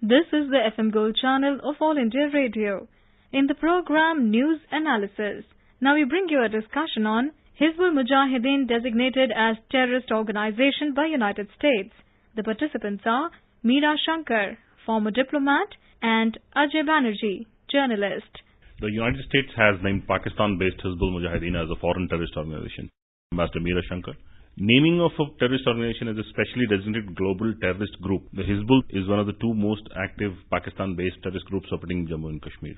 This is the FM Gold channel of All India Radio. In the program News Analysis, now we bring you a discussion on Hizbul Mujahideen designated as terrorist organization by United States. The participants are Meera Shankar, former diplomat, and Ajay Banerjee, journalist. The United States has named Pakistan-based Hizbul Mujahideen as a foreign terrorist organization. Ambassador Meera Shankar. Naming of a terrorist organization as a specially designated global terrorist group, the Hizbul is one of the two most active Pakistan-based terrorist groups operating in Jammu and Kashmir.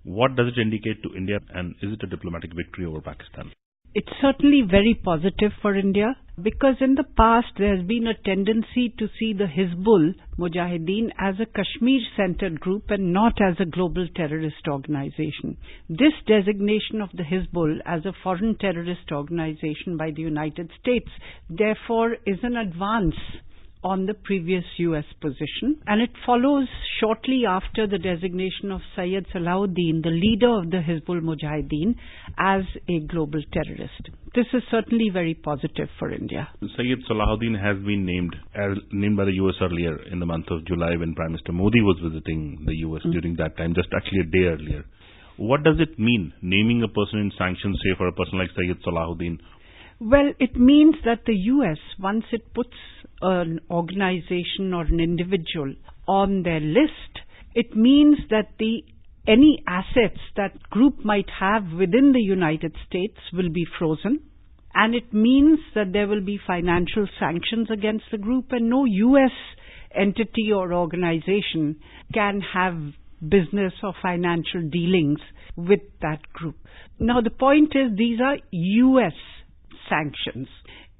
What does it indicate to India, and is it a diplomatic victory over Pakistan? It's certainly very positive for India because in the past there has been a tendency to see the Hizbul Mujahideen as a Kashmir-centered group and not as a global terrorist organization. This designation of the Hizbul as a foreign terrorist organization by the United States therefore is an advance on the previous U.S. position, and it follows shortly after the designation of Sayyid Salahuddin, the leader of the Hizbul Mujahideen, as a global terrorist. This is certainly very positive for India. Sayyid Salahuddin has been named by the U.S. earlier in the month of July when Prime Minister Modi was visiting the U.S. during that time, just actually a day earlier. What does it mean, naming a person in sanctions, say for a person like Sayyid Salahuddin? Well, it means that the U.S., once it puts an organization or an individual on their list, it means that any assets that group might have within the United States will be frozen, and it means that there will be financial sanctions against the group, and no U.S. entity or organization can have business or financial dealings with that group. Now, the point is these are U.S. sanctions.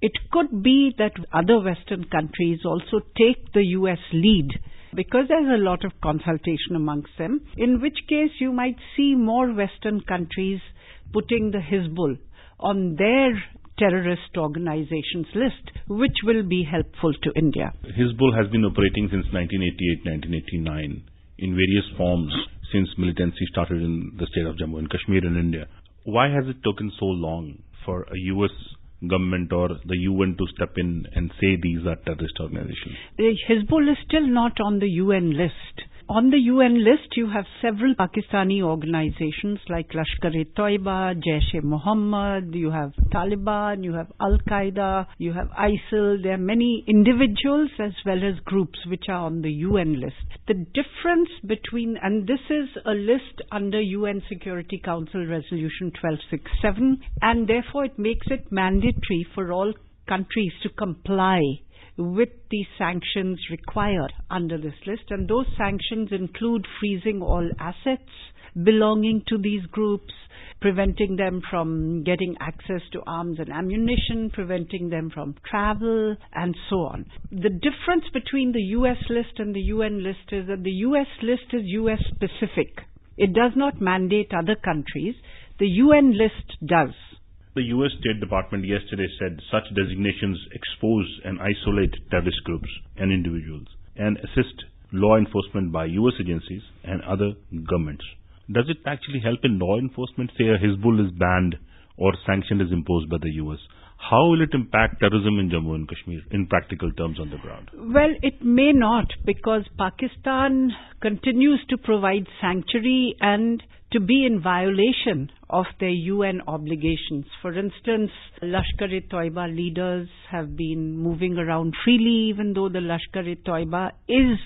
It could be that other Western countries also take the U.S. lead because there's a lot of consultation amongst them, in which case you might see more Western countries putting the Hizbul on their terrorist organizations list, which will be helpful to India. Hizbul has been operating since 1988-1989 in various forms since militancy started in the state of Jammu and Kashmir in India. Why has it taken so long for a U.S. government or the UN to step in and say these are terrorist organizations? The Hizbul is still not on the UN list. On the UN list, you have several Pakistani organizations like Lashkar-e-Toiba, Jaish-e-Mohammed, you have Taliban, you have Al-Qaeda, you have ISIL. There are many individuals as well as groups which are on the UN list. The difference between, and this is a list under UN Security Council Resolution 1267, and therefore it makes it mandatory for all countries to comply with the sanctions required under this list, and those sanctions include freezing all assets belonging to these groups, preventing them from getting access to arms and ammunition, preventing them from travel, and so on. The difference between the US list and the UN list is that the US list is US specific. It does not mandate other countries. The UN list does. The U.S. State Department yesterday said such designations expose and isolate terrorist groups and individuals and assist law enforcement by U.S. agencies and other governments. Does it actually help in law enforcement, say a Hizbul is banned or sanction is imposed by the U.S.? How will it impact terrorism in Jammu and Kashmir in practical terms on the ground? Well, it may not, because Pakistan continues to provide sanctuary and to be in violation of their UN obligations. For instance, Lashkar-e-Toiba leaders have been moving around freely, even though the Lashkar-e-Toiba is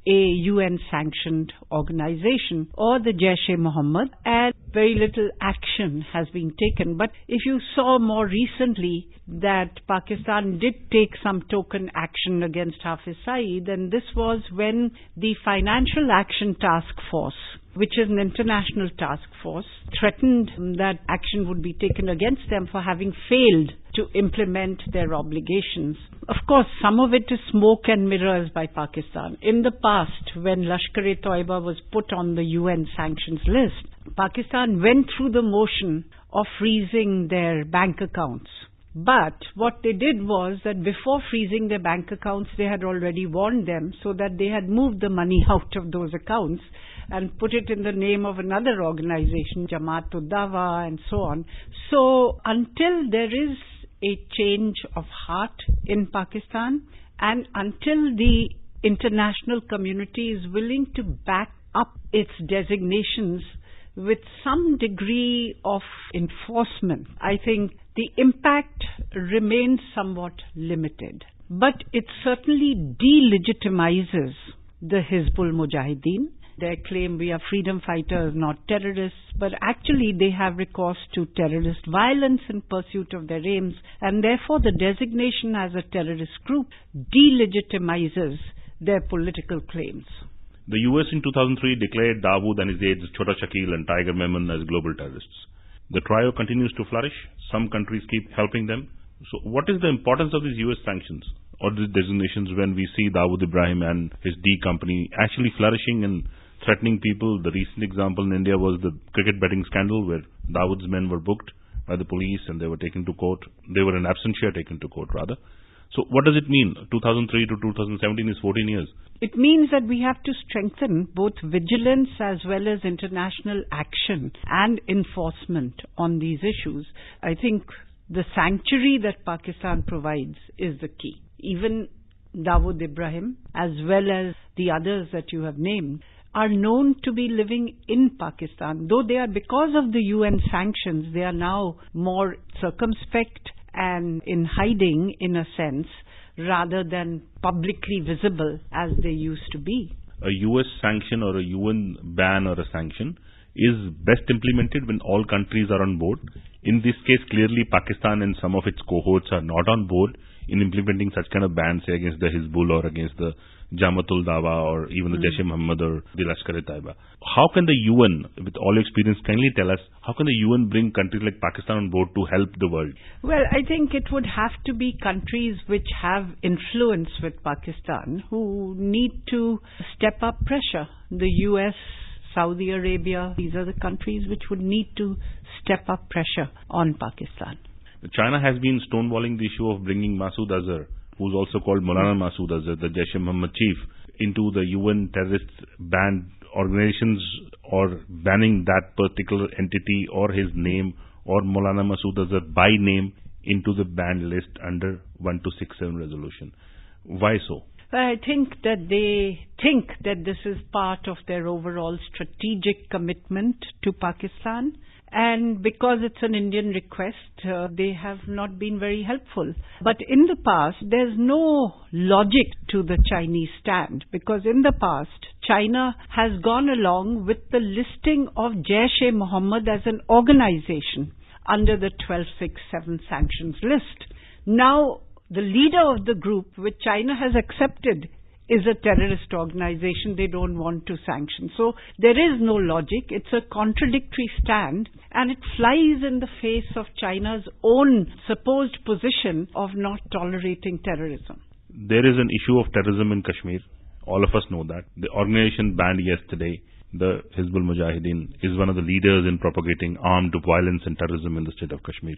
a UN-sanctioned organization, or the Jaish-e-Mohammed, and very little action has been taken. But if you saw more recently that Pakistan did take some token action against Hafiz Saeed, then this was when the Financial Action Task Force, which is an international task force, threatened that action would be taken against them for having failed to implement their obligations. Of course, some of it is smoke and mirrors by Pakistan. In the past, when Lashkar-e-Toiba was put on the UN sanctions list, Pakistan went through the motion of freezing their bank accounts. But what they did was that before freezing their bank accounts, they had already warned them so that they had moved the money out of those accounts and put it in the name of another organization, Jamaat-ud-Dawa and so on. So until there is a change of heart in Pakistan and until the international community is willing to back up its designations with some degree of enforcement, I think the impact remains somewhat limited. But it certainly delegitimizes the Hizbul Mujahideen. They claim we are freedom fighters, not terrorists, but actually they have recourse to terrorist violence in pursuit of their aims, and therefore the designation as a terrorist group delegitimizes their political claims. The US in 2003 declared Dawood and his aides Chota Shakil and Tiger Memon as global terrorists. The trio continues to flourish. Some countries keep helping them. So what is the importance of these US sanctions or these designations when we see Dawood Ibrahim and his D company actually flourishing and threatening people? The recent example in India was the cricket betting scandal where Dawood's men were booked by the police and they were taken to court. They were in absentia taken to court rather. So what does it mean? 2003 to 2017 is 14 years. It means that we have to strengthen both vigilance as well as international action and enforcement on these issues. I think the sanctuary that Pakistan provides is the key. Even Dawood Ibrahim, as well as the others that you have named, are known to be living in Pakistan. Though they are, because of the UN sanctions, they are now more circumspect and in hiding, in a sense, rather than publicly visible as they used to be. A US sanction or a UN ban or a sanction is best implemented when all countries are on board. In this case, clearly Pakistan and some of its cohorts are not on board in implementing such kind of bans, say against the Hizbul or against the Jamatul Dawa or even the Jaish-e-Mohammed or the Lashkar-e-Taiba. How can the UN, with all your experience, kindly tell us, how can the UN bring countries like Pakistan on board to help the world? Well, I think it would have to be countries which have influence with Pakistan who need to step up pressure. The US, Saudi Arabia, these are the countries which would need to step up pressure on Pakistan. China has been stonewalling the issue of bringing Masood Azhar, who's also called Maulana Masood Azhar, the Jaish-e-Mohammed chief, into the UN terrorist banned organizations, or banning that particular entity or his name or Maulana Masood Azhar by name into the banned list under 1267 resolution. Why so? I think that they think that this is part of their overall strategic commitment to Pakistan. And because it's an Indian request, they have not been very helpful. But in the past, there's no logic to the Chinese stand, because in the past, China has gone along with the listing of Jaish-e-Mohammed as an organization under the 1267 sanctions list. Now, the leader of the group, which China has accepted, is a terrorist organization they don't want to sanction. So there is no logic. It's a contradictory stand, and it flies in the face of China's own supposed position of not tolerating terrorism. There is an issue of terrorism in Kashmir. All of us know that. The organization banned yesterday, the Hizbul Mujahideen, is one of the leaders in propagating armed violence and terrorism in the state of Kashmir.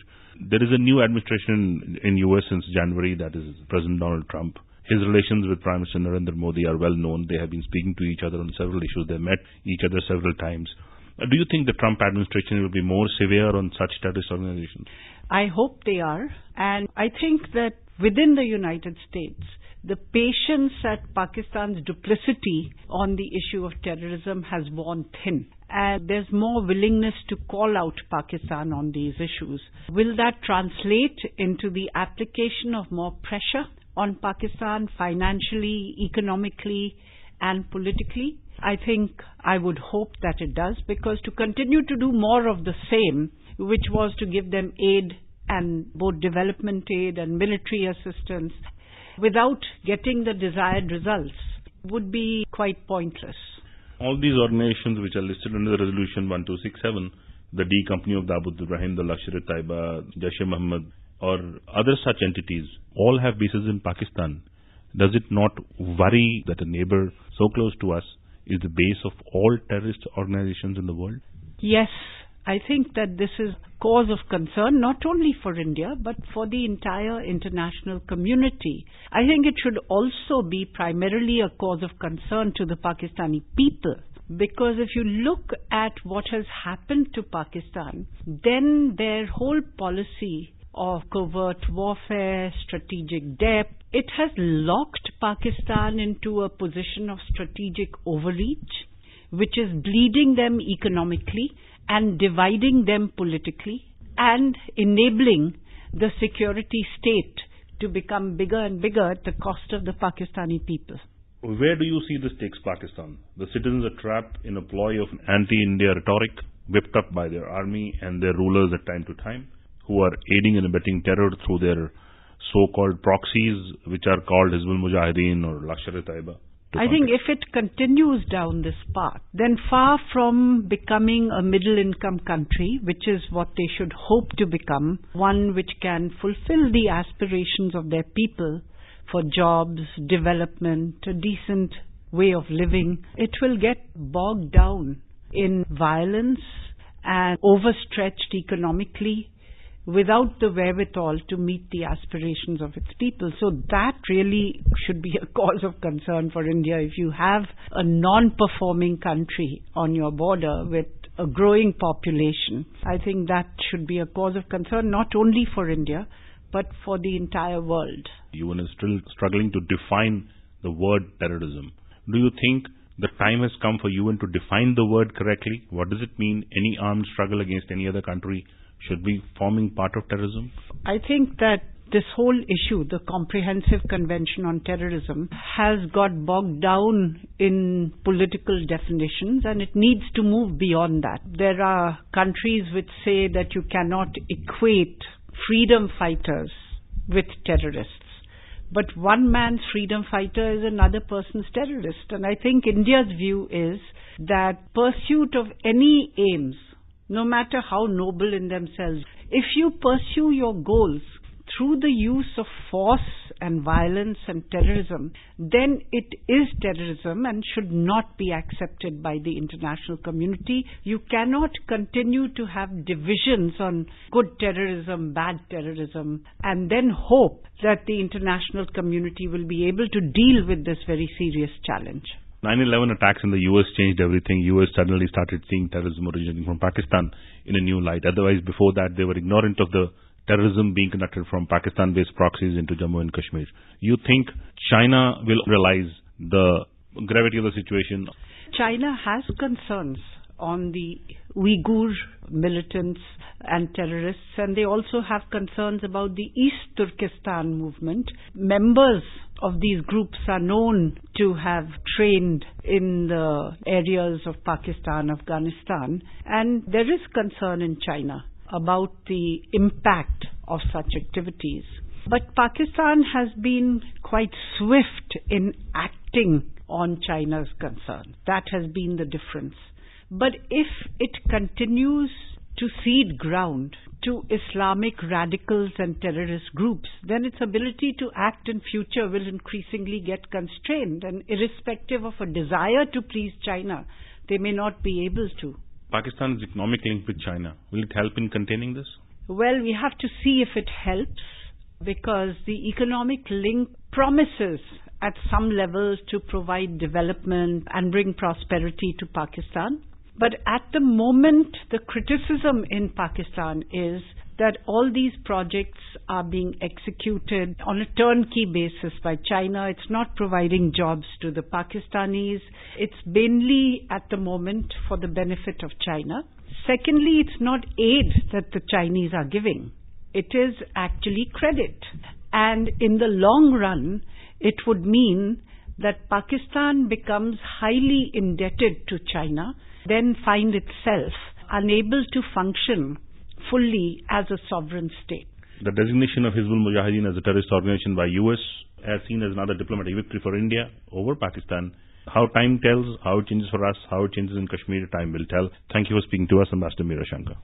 There is a new administration in US since January, that is President Donald Trump. His relations with Prime Minister Narendra Modi are well known. They have been speaking to each other on several issues. They met each other several times. Do you think the Trump administration will be more severe on such terrorist organizations? I hope they are. And I think that within the United States, the patience at Pakistan's duplicity on the issue of terrorism has worn thin. And there's more willingness to call out Pakistan on these issues. Will that translate into the application of more pressure on Pakistan financially, economically, and politically? I think I would hope that it does, because to continue to do more of the same, which was to give them aid, and both development aid and military assistance, without getting the desired results, would be quite pointless. All these organizations which are listed under the resolution 1267, the D Company of Dawood Ibrahim, the Lashkar-e-Taiba, Jaish-e-Mohammed, or other such entities, all have bases in Pakistan. Does it not worry that a neighbor so close to us is the base of all terrorist organizations in the world? Yes, I think that this is cause of concern not only for India but for the entire international community. I think it should also be primarily a cause of concern to the Pakistani people, because if you look at what has happened to Pakistan, then their whole policy of covert warfare, strategic depth. It has locked Pakistan into a position of strategic overreach, which is bleeding them economically and dividing them politically and enabling the security state to become bigger and bigger at the cost of the Pakistani people. Where do you see this takes Pakistan? The citizens are trapped in a ploy of an anti-India rhetoric, whipped up by their army and their rulers at time to time, who are aiding and abetting terror through their so-called proxies, which are called Hizbul Mujahideen or Lashkar-e-Taiba. I think if it continues down this path, then far from becoming a middle-income country, which is what they should hope to become, one which can fulfill the aspirations of their people for jobs, development, a decent way of living, it will get bogged down in violence and overstretched economically without the wherewithal to meet the aspirations of its people. So that really should be a cause of concern for India. If you have a non-performing country on your border with a growing population, I think that should be a cause of concern not only for India, but for the entire world. UN is still struggling to define the word terrorism. Do you think the time has come for UN to define the word correctly? What does it mean? Any armed struggle against any other country should be forming part of terrorism? I think that this whole issue, the Comprehensive Convention on Terrorism, has got bogged down in political definitions and it needs to move beyond that. There are countries which say that you cannot equate freedom fighters with terrorists. But one man's freedom fighter is another person's terrorist. And I think India's view is that pursuit of any aims, no matter how noble in themselves, if you pursue your goals through the use of force and violence and terrorism, then it is terrorism and should not be accepted by the international community. You cannot continue to have divisions on good terrorism, bad terrorism, and then hope that the international community will be able to deal with this very serious challenge. 9/11 attacks in the US changed everything. US suddenly started seeing terrorism originating from Pakistan in a new light. Otherwise, before that, they were ignorant of the terrorism being conducted from Pakistan-based proxies into Jammu and Kashmir. You think China will realize the gravity of the situation? China has concerns on the Uyghur militants and terrorists, and they also have concerns about the East Turkestan movement. Members of these groups are known to have trained in the areas of Pakistan, Afghanistan, and there is concern in China about the impact of such activities. But Pakistan has been quite swift in acting on China's concern. That has been the difference. But if it continues to cede ground to Islamic radicals and terrorist groups, then its ability to act in future will increasingly get constrained, and irrespective of a desire to please China, they may not be able to. Pakistan's economic link with China, will it help in containing this? Well, we have to see if it helps, because the economic link promises at some levels to provide development and bring prosperity to Pakistan. But at the moment, the criticism in Pakistan is that all these projects are being executed on a turnkey basis by China. It's not providing jobs to the Pakistanis. It's mainly at the moment for the benefit of China. Secondly, it's not aid that the Chinese are giving. It is actually credit. And in the long run, it would mean that Pakistan becomes highly indebted to China, then find itself unable to function fully as a sovereign state. The designation of Hizbul Mujahideen as a terrorist organization by US as seen as another diplomatic victory for India over Pakistan. How time tells, how it changes for us, how it changes in Kashmir, time will tell. Thank you for speaking to us, Ambassador Meera Shankar.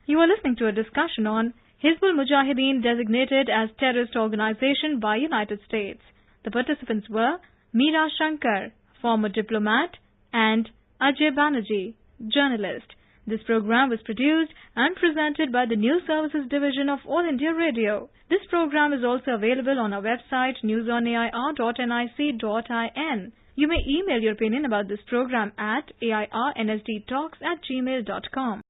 You are listening to a discussion on Hizbul Mujahideen designated as terrorist organization by United States. The participants were Meera Shankar, former diplomat, and Ajay Banerjee, journalist. This program was produced and presented by the News Services Division of All India Radio. This program is also available on our website newsonair.nic.in. You may email your opinion about this program at airnsdtalks@gmail.com.